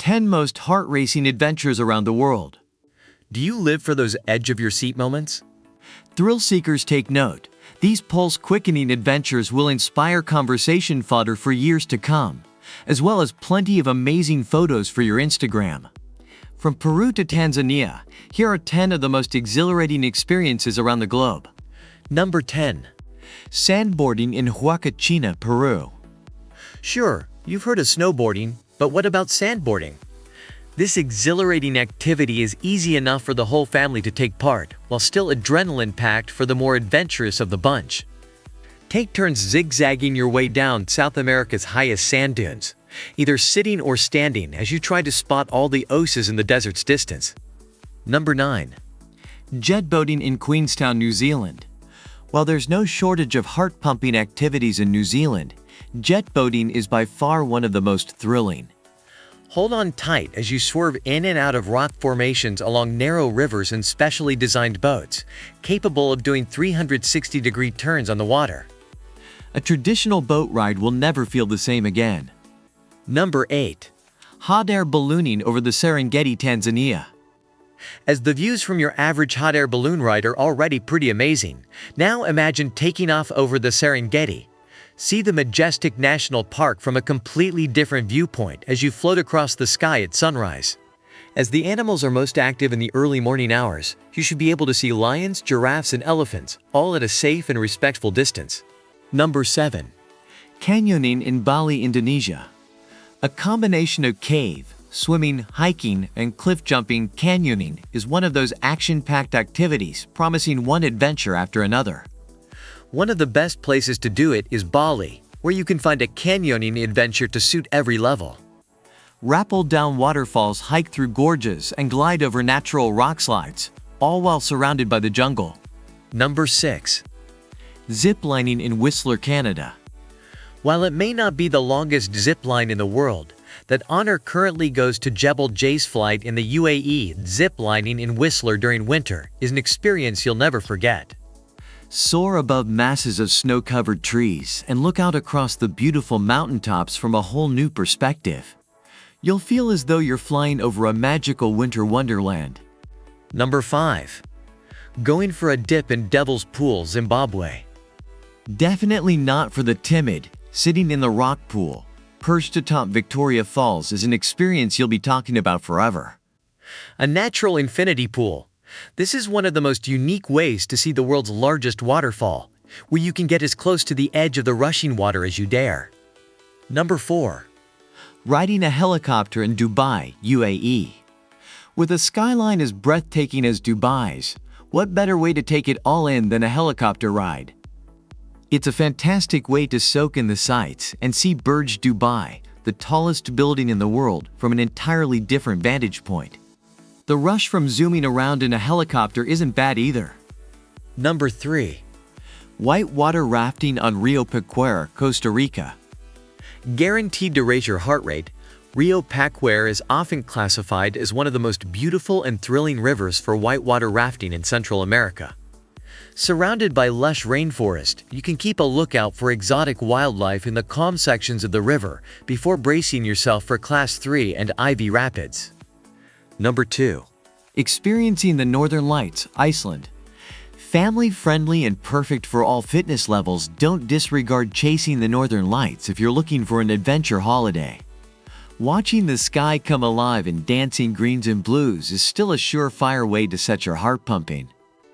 10 most heart-racing adventures around the world. Do you live for those edge-of-your-seat moments? Thrill seekers take note. These pulse-quickening adventures will inspire conversation fodder for years to come, as well as plenty of amazing photos for your Instagram. From Peru to Tanzania, here are 10 of the most exhilarating experiences around the globe. Number 10. Sandboarding in Huacachina, Peru. Sure, you've heard of snowboarding, but what about sandboarding? This exhilarating activity is easy enough for the whole family to take part, while still adrenaline-packed for the more adventurous of the bunch. Take turns zigzagging your way down South America's highest sand dunes, either sitting or standing as you try to spot all the oases in the desert's distance. Number 9. Jet boating in Queenstown, New Zealand. While there's no shortage of heart-pumping activities in New Zealand, jet boating is by far one of the most thrilling. Hold on tight as you swerve in and out of rock formations along narrow rivers in specially designed boats, capable of doing 360-degree turns on the water. A traditional boat ride will never feel the same again. Number 8. Hot air ballooning over the Serengeti, Tanzania. As the views from your average hot air balloon ride are already pretty amazing, now imagine taking off over the Serengeti. See the majestic national park from a completely different viewpoint as you float across the sky at sunrise. As the animals are most active in the early morning hours, you should be able to see lions, giraffes, and elephants, all at a safe and respectful distance. Number 7. Canyoning in Bali, Indonesia. A combination of cave, swimming, hiking, and cliff jumping, canyoning is one of those action-packed activities promising one adventure after another. One of the best places to do it is Bali, where you can find a canyoning adventure to suit every level. Rappel down waterfalls, hike through gorges, and glide over natural rock slides, all while surrounded by the jungle. Number 6. Zip lining in Whistler, Canada. While it may not be the longest zip line in the world, that honor currently goes to Jebel Jay's flight in the UAE. Zip lining in Whistler during winter is an experience you'll never forget. Soar above masses of snow-covered trees and look out across the beautiful mountaintops from a whole new perspective. You'll feel as though you're flying over a magical winter wonderland. Number 5. Going for a dip in Devil's Pool, Zimbabwe. Definitely not for the timid. Sitting in the rock pool, perched atop Victoria Falls, is an experience you'll be talking about forever. A natural infinity pool. This is one of the most unique ways to see the world's largest waterfall, where you can get as close to the edge of the rushing water as you dare. Number 4. Riding a helicopter in Dubai, UAE. With a skyline as breathtaking as Dubai's, what better way to take it all in than a helicopter ride? It's a fantastic way to soak in the sights and see Burj Dubai, the tallest building in the world, from an entirely different vantage point. The rush from zooming around in a helicopter isn't bad either. Number 3. Whitewater rafting on Rio Pacuare, Costa Rica. Guaranteed to raise your heart rate, Rio Pacuare is often classified as one of the most beautiful and thrilling rivers for whitewater rafting in Central America. Surrounded by lush rainforest, you can keep a lookout for exotic wildlife in the calm sections of the river before bracing yourself for Class 3 and IV rapids. Number 2. Experiencing the Northern Lights, Iceland. Family-friendly and perfect for all fitness levels, don't disregard chasing the Northern Lights if you're looking for an adventure holiday. Watching the sky come alive in dancing greens and blues is still a surefire way to set your heart pumping.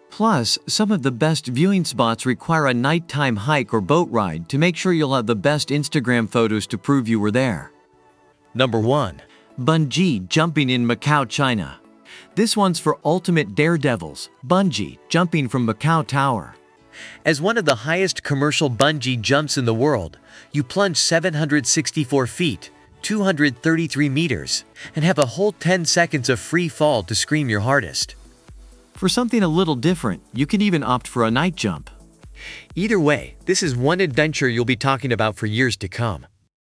Plus, some of the best viewing spots require a nighttime hike or boat ride to make sure you'll have the best Instagram photos to prove you were there. Number 1. Bungee jumping in Macau, China. This one's for ultimate daredevils, bungee jumping from Macau Tower. As one of the highest commercial bungee jumps in the world, you plunge 764 feet, 233 meters, and have a whole 10 seconds of free fall to scream your hardest. For something a little different, you can even opt for a night jump. Either way, this is one adventure you'll be talking about for years to come.